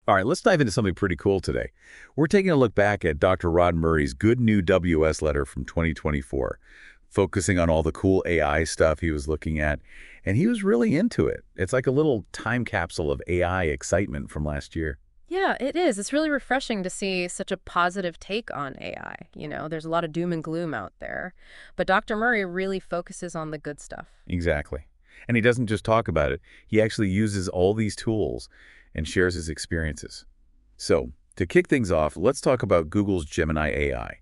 All right, let's dive into something pretty cool today. We're taking a look back at Dr. Rod Murray's Good New WS letter from 2024, focusing on all the cool AI stuff he was looking at, and he was really into it. It's like a little time capsule of AI excitement from last year. Yeah, it is. It's really refreshing to see such a positive take on AI. There's a lot of doom and gloom out there, but Dr. Murray really focuses on the good stuff. Exactly. And he doesn't just talk about it. He actually uses all these tools and shares his experiences. So, to kick things off, let's talk about Google's Gemini AI.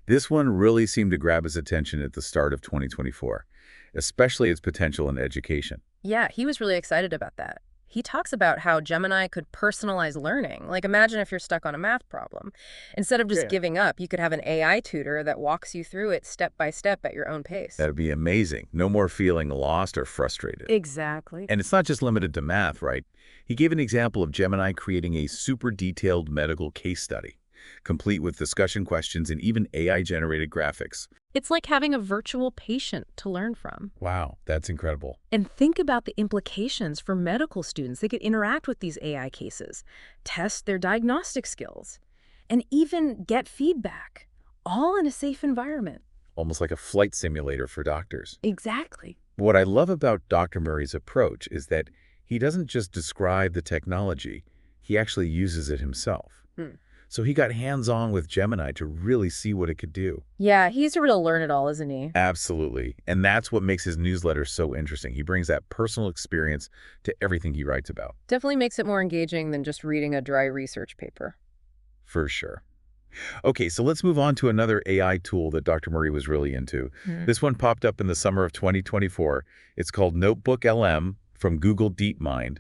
This one really seemed to grab his attention at the start of 2024, especially its potential in education. Yeah, he was really excited about that. He talks about how Gemini could personalize learning. Like, imagine if you're stuck on a math problem. Instead of just Yeah. giving up, you could have an AI tutor that walks you through it step by step at your own pace. That'd be amazing. No more feeling lost or frustrated. Exactly. And it's not just limited to math, right? He gave an example of Gemini creating a super detailed medical case study, complete with discussion questions and even AI-generated graphics. It's like having a virtual patient to learn from. Wow, that's incredible. And think about the implications for medical students. They could interact with these AI cases, test their diagnostic skills, and even get feedback, all in a safe environment. Almost like a flight simulator for doctors. Exactly. What I love about Dr. Murray's approach is that he doesn't just describe the technology, he actually uses it himself. So he got hands-on with Gemini to really see what it could do. Yeah, he's a real learn-it-all, isn't he? Absolutely. And that's what makes his newsletter so interesting. He brings that personal experience to everything he writes about. Definitely makes it more engaging than just reading a dry research paper. For sure. Okay, so let's move on to another AI tool that Dr. Murray was really into. This one popped up in the summer of 2024. It's called NotebookLM from Google DeepMind.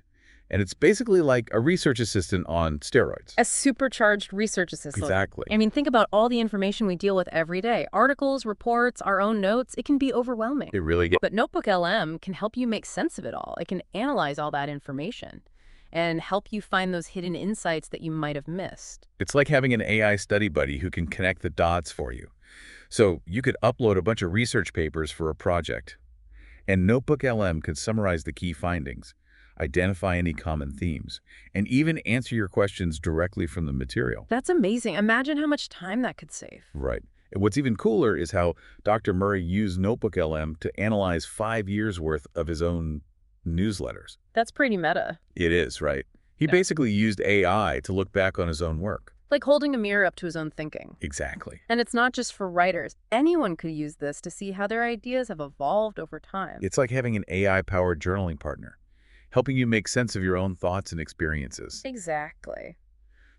And it's basically like a research assistant on steroids. A supercharged research assistant. Exactly. I mean, think about all the information we deal with every day. Articles, reports, our own notes. It can be overwhelming. It really gets. But NotebookLM can help you make sense of it all. It can analyze all that information and help you find those hidden insights that you might have missed. It's like having an AI study buddy who can connect the dots for you. So you could upload a bunch of research papers for a project, and NotebookLM could summarize the key findings, identify any common themes, and even answer your questions directly from the material. That's amazing. Imagine how much time that could save. Right. And what's even cooler is how Dr. Murray used NotebookLM to analyze 5 years' worth of his own newsletters. That's pretty meta. It is, right? He basically used AI to look back on his own work. Like holding a mirror up to his own thinking. Exactly. And it's not just for writers. Anyone could use this to see how their ideas have evolved over time. It's like having an AI-powered journaling partner, helping you make sense of your own thoughts and experiences. Exactly.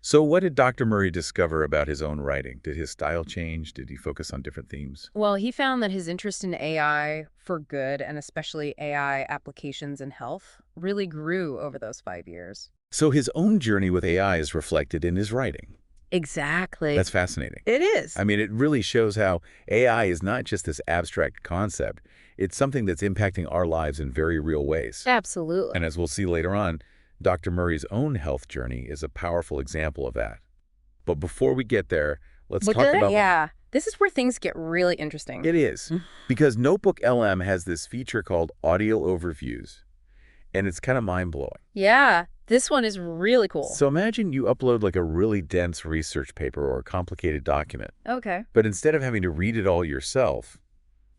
So what did Dr. Murray discover about his own writing? Did his style change? Did he focus on different themes? Well, he found that his interest in AI for good, and especially AI applications in health, really grew over those 5 years. So his own journey with AI is reflected in his writing. Exactly. That's fascinating. It is. I mean, it really shows how AI is not just this abstract concept. It's something that's impacting our lives in very real ways. Absolutely. And as we'll see later on, Dr. Murray's own health journey is a powerful example of that. But before we get there, let's talk about... Yeah. This is where things get really interesting. It is, because NotebookLM has this feature called Audio Overviews, and it's kind of mind-blowing. Yeah. This one is really cool. So imagine you upload like a really dense research paper or a complicated document, Okay. but instead of having to read it all yourself,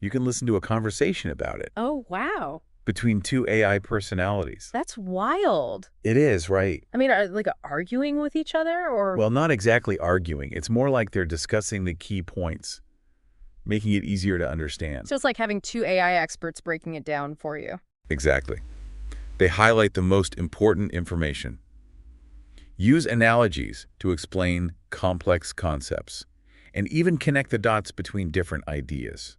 you can listen to a conversation about it Oh, wow. between two AI personalities. That's wild. It is, right? I mean, are like arguing with each other or? Well, not exactly arguing. It's more like they're discussing the key points, making it easier to understand. So it's like having two AI experts breaking it down for you. Exactly. They highlight the most important information. Use analogies to explain complex concepts, and even connect the dots between different ideas.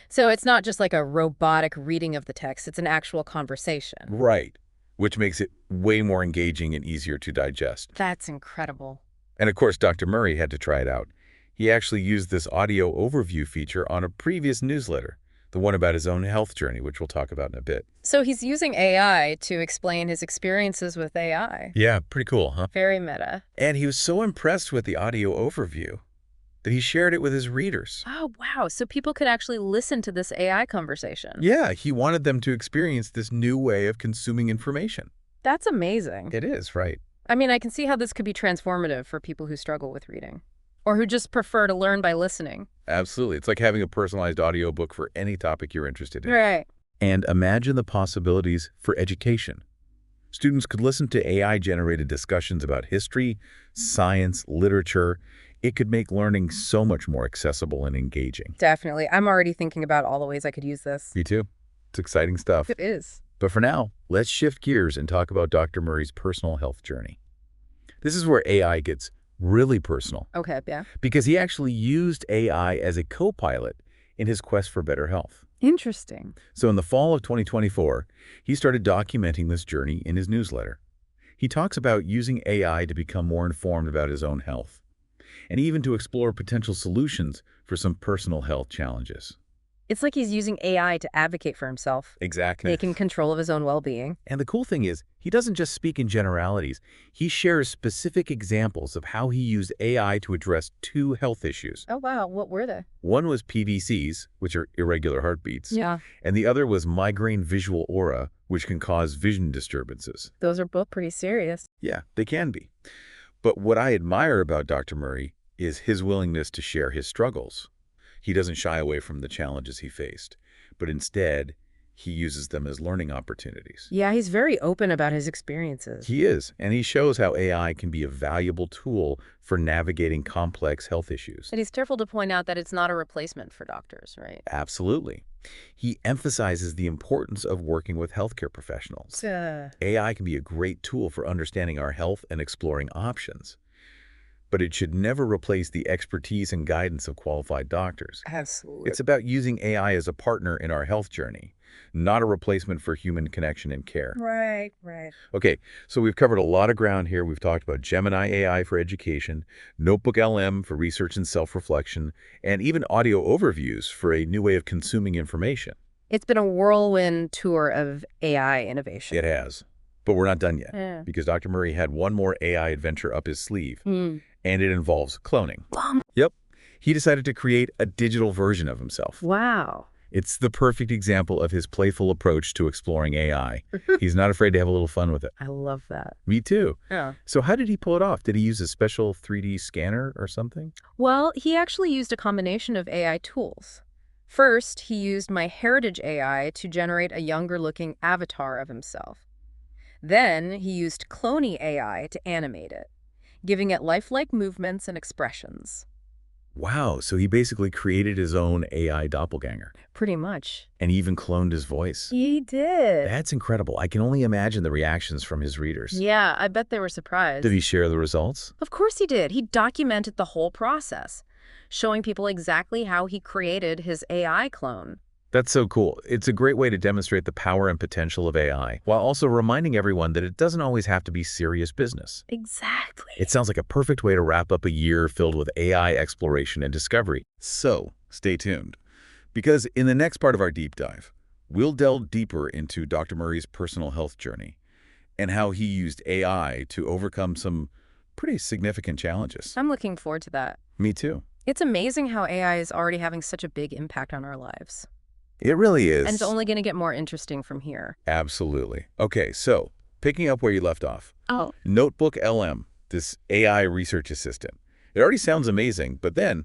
So it's not just like a robotic reading of the text, it's an actual conversation. Right, which makes it way more engaging and easier to digest. That's incredible. And of course, Dr. Murray had to try it out. He actually used this audio overview feature on a previous newsletter, the one about his own health journey, which we'll talk about in a bit. So he's using AI to explain his experiences with AI. Yeah, pretty cool, huh? Very meta. And he was so impressed with the audio overview that he shared it with his readers. Oh, wow. So people could actually listen to this AI conversation. Yeah, he wanted them to experience this new way of consuming information. That's amazing. It is, right? I mean, I can see how this could be transformative for people who struggle with reading, or who just prefer to learn by listening. Absolutely. It's like having a personalized audiobook for any topic you're interested in. Right. And imagine the possibilities for education. Students could listen to AI-generated discussions about history, science, literature. It could make learning so much more accessible and engaging. Definitely. I'm already thinking about all the ways I could use this. Me too. It's exciting stuff. It is. But for now, let's shift gears and talk about Dr. Murray's personal health journey. This is where AI gets really personal. Okay, yeah. Because he actually used AI as a co-pilot in his quest for better health. Interesting. So in the fall of 2024, he started documenting this journey in his newsletter. He talks about using AI to become more informed about his own health, and even to explore potential solutions for some personal health challenges. It's like he's using AI to advocate for himself, Exactly. taking control of his own well-being. And the cool thing is, he doesn't just speak in generalities. He shares specific examples of how he used AI to address 2 health issues. Oh, wow. What were they? One was PVCs, which are irregular heartbeats, Yeah. and the other was migraine visual aura, which can cause vision disturbances. Those are both pretty serious. Yeah, they can be. But what I admire about Dr. Murray is his willingness to share his struggles. He doesn't shy away from the challenges he faced, but instead, he uses them as learning opportunities. Yeah, he's very open about his experiences. He is, and he shows how AI can be a valuable tool for navigating complex health issues. And he's careful to point out that it's not a replacement for doctors, right? Absolutely. He emphasizes the importance of working with healthcare professionals. AI can be a great tool for understanding our health and exploring options, but it should never replace the expertise and guidance of qualified doctors. Absolutely. It's about using AI as a partner in our health journey, not a replacement for human connection and care. Right, right. Okay, so we've covered a lot of ground here. We've talked about Gemini AI for education, NotebookLM for research and self-reflection, and even audio overviews for a new way of consuming information. It's been a whirlwind tour of AI innovation. It has. But we're not done yet, Yeah. because Dr. Murray had one more AI adventure up his sleeve, Hmm. and it involves cloning. Bomb. Yep. He decided to create a digital version of himself. Wow. It's the perfect example of his playful approach to exploring AI. He's not afraid to have a little fun with it. I love that. Me too. Yeah. So how did he pull it off? Did he use a special 3D scanner or something? Well, he actually used a combination of AI tools. First, he used MyHeritage AI to generate a younger-looking avatar of himself. Then, he used Cloney AI to animate it, giving it lifelike movements and expressions. Wow, so he basically created his own AI doppelganger Pretty much. and even cloned his voice. He did. That's incredible. I can only imagine the reactions from his readers. Yeah, I bet they were surprised. Did he share the results? Of course he did. He documented the whole process, showing people exactly how he created his AI clone. That's so cool. It's a great way to demonstrate the power and potential of AI, while also reminding everyone that it doesn't always have to be serious business. Exactly. It sounds like a perfect way to wrap up a year filled with AI exploration and discovery. So, stay tuned, because in the next part of our deep dive, we'll delve deeper into Dr. Murray's personal health journey and how he used AI to overcome some pretty significant challenges. I'm looking forward to that. Me too. It's amazing how AI is already having such a big impact on our lives. It really is. And it's only going to get more interesting from here. Absolutely. Okay, so picking up where you left off. Oh. NotebookLM, this AI research assistant. It already sounds amazing, but then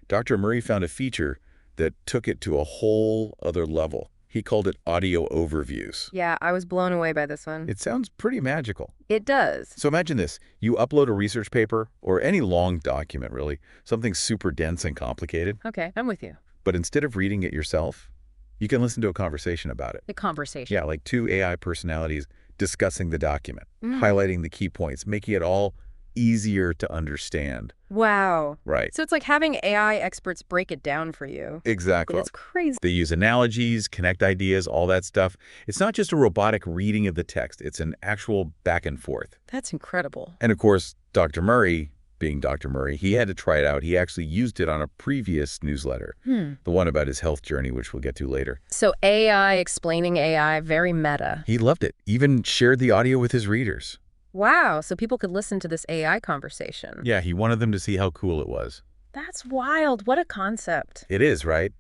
Dr. Murray found a feature that took it to a whole other level. He called it audio overviews. Yeah, I was blown away by this one. It sounds pretty magical. It does. So imagine this. You upload a research paper, or any long document really, something super dense and complicated, Okay, I'm with you. but instead of reading it yourself, you can listen to a conversation about it. The conversation. Yeah, like 2 AI personalities discussing the document, Mm. highlighting the key points, making it all easier to understand. Wow. Right. So it's like having AI experts break it down for you. Exactly. It's crazy. They use analogies, connect ideas, all that stuff. It's not just a robotic reading of the text. It's an actual back and forth. That's incredible. And of course, Dr. Murray, being Dr. Murray, he had to try it out. He actually used it on a previous newsletter, the one about his health journey, which we'll get to later. So AI explaining AI, very meta. He loved it, even shared the audio with his readers. Wow, so people could listen to this AI conversation. Yeah, he wanted them to see how cool it was. That's wild. What a concept. It is, right?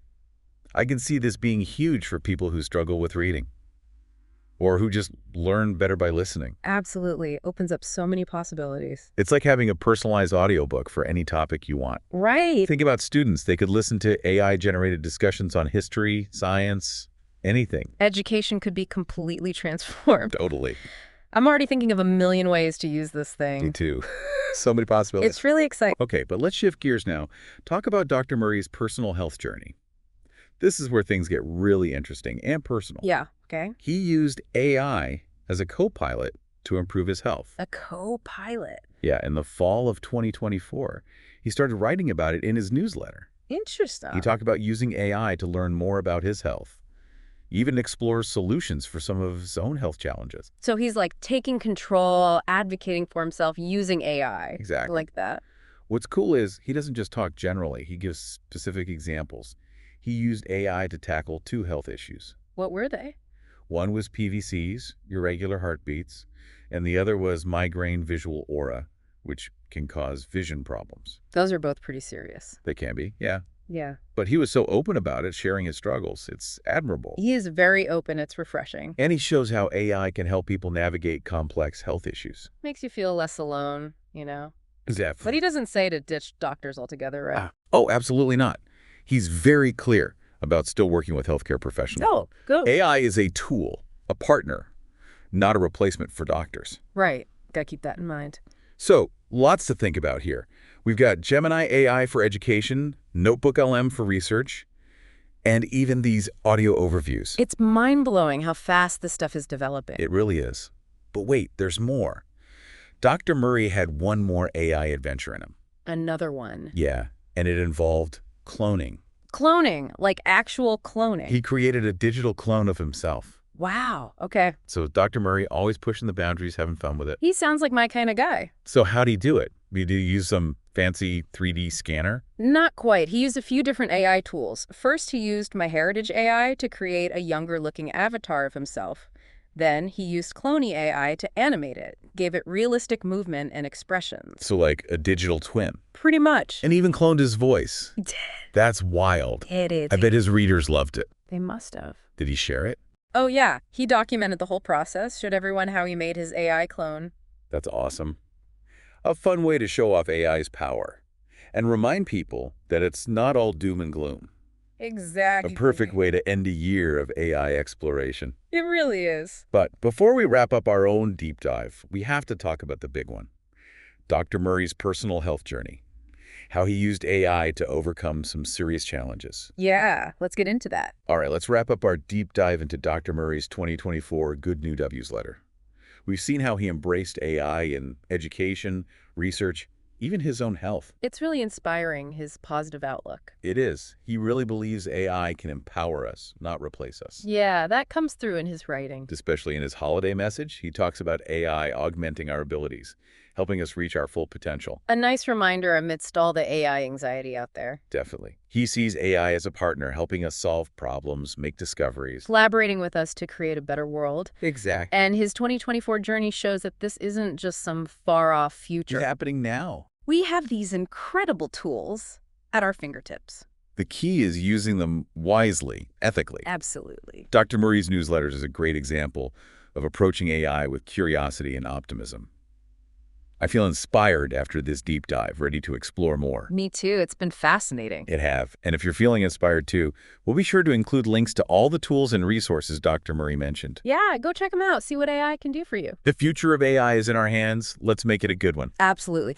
I can see this being huge for people who struggle with reading. or who just learn better by listening. Absolutely. Opens up so many possibilities. It's like having a personalized audiobook for any topic you want. Right. Think about students. They could listen to AI-generated discussions on history, science, anything. Education could be completely transformed. Totally. I'm already thinking of a million ways to use this thing. Me too. So many possibilities. It's really exciting. Okay, but let's shift gears now. Talk about Dr. Murray's personal health journey. This is where things get really interesting and personal. Yeah, okay. He used AI as a co-pilot to improve his health. A co-pilot. Yeah, in the fall of 2024, he started writing about it in his newsletter. Interesting. He talked about using AI to learn more about his health. He even explores solutions for some of his own health challenges. So he's like taking control, advocating for himself using AI. Exactly. Like that. What's cool is he doesn't just talk generally. He gives specific examples. He used AI to tackle 2 health issues. What were they? One was PVCs, irregular heartbeats, and the other was migraine visual aura, which can cause vision problems. Those are both pretty serious. They can be, yeah. Yeah. But he was so open about it, sharing his struggles. It's admirable. He is very open. It's refreshing. And he shows how AI can help people navigate complex health issues. Makes you feel less alone, you know? Exactly. But he doesn't say to ditch doctors altogether, right? Oh, absolutely not. He's very clear about still working with healthcare professionals. Oh, good. AI is a tool, a partner, not a replacement for doctors. Right. Gotta keep that in mind. So, lots to think about here. We've got Gemini AI for education, NotebookLM for research, and even these audio overviews. It's mind-blowing how fast this stuff is developing. It really is. But wait, there's more. Dr. Murray had one more AI adventure in him. Another one. Yeah, and it involved cloning. Cloning, like actual cloning. He created a digital clone of himself. Wow. Okay. So Dr. Murray always pushing the boundaries, having fun with it. He sounds like my kind of guy. So how'd he do it? Did he use some fancy 3D scanner? Not quite. He used a few different AI tools. First, he used MyHeritage AI to create a younger-looking avatar of himself. Then, he used Cloney AI to animate it, gave it realistic movement and expressions. So like a digital twin. Pretty much. And even cloned his voice. He did. That's wild. It is. I bet his readers loved it. They must have. Did he share it? Oh, yeah. He documented the whole process, showed everyone how he made his AI clone. That's awesome. A fun way to show off AI's power and remind people that it's not all doom and gloom. Exactly. A perfect way to end a year of AI exploration. It really is. But before we wrap up our own deep dive, we have to talk about the big one. Dr. Murray's personal health journey. How he used AI to overcome some serious challenges. Yeah, let's get into that. All right, let's wrap up our deep dive into Dr. Murray's 2024 Good New newsletter. We've seen how he embraced AI in education, research, even his own health. It's really inspiring, his positive outlook. It is. He really believes AI can empower us, not replace us. Yeah, that comes through in his writing. Especially in his holiday message, he talks about AI augmenting our abilities, helping us reach our full potential. A nice reminder amidst all the AI anxiety out there. Definitely. He sees AI as a partner, helping us solve problems, make discoveries. Collaborating with us to create a better world. Exactly. And his 2024 journey shows that this isn't just some far-off future. It's happening now. We have these incredible tools at our fingertips. The key is using them wisely, ethically. Absolutely. Dr. Murray's newsletters is a great example of approaching AI with curiosity and optimism. I feel inspired after this deep dive, ready to explore more. Me too. It's been fascinating. It have. And if you're feeling inspired too, we'll be sure to include links to all the tools and resources Dr. Murray mentioned. Yeah, go check them out. See what AI can do for you. The future of AI is in our hands. Let's make it a good one. Absolutely.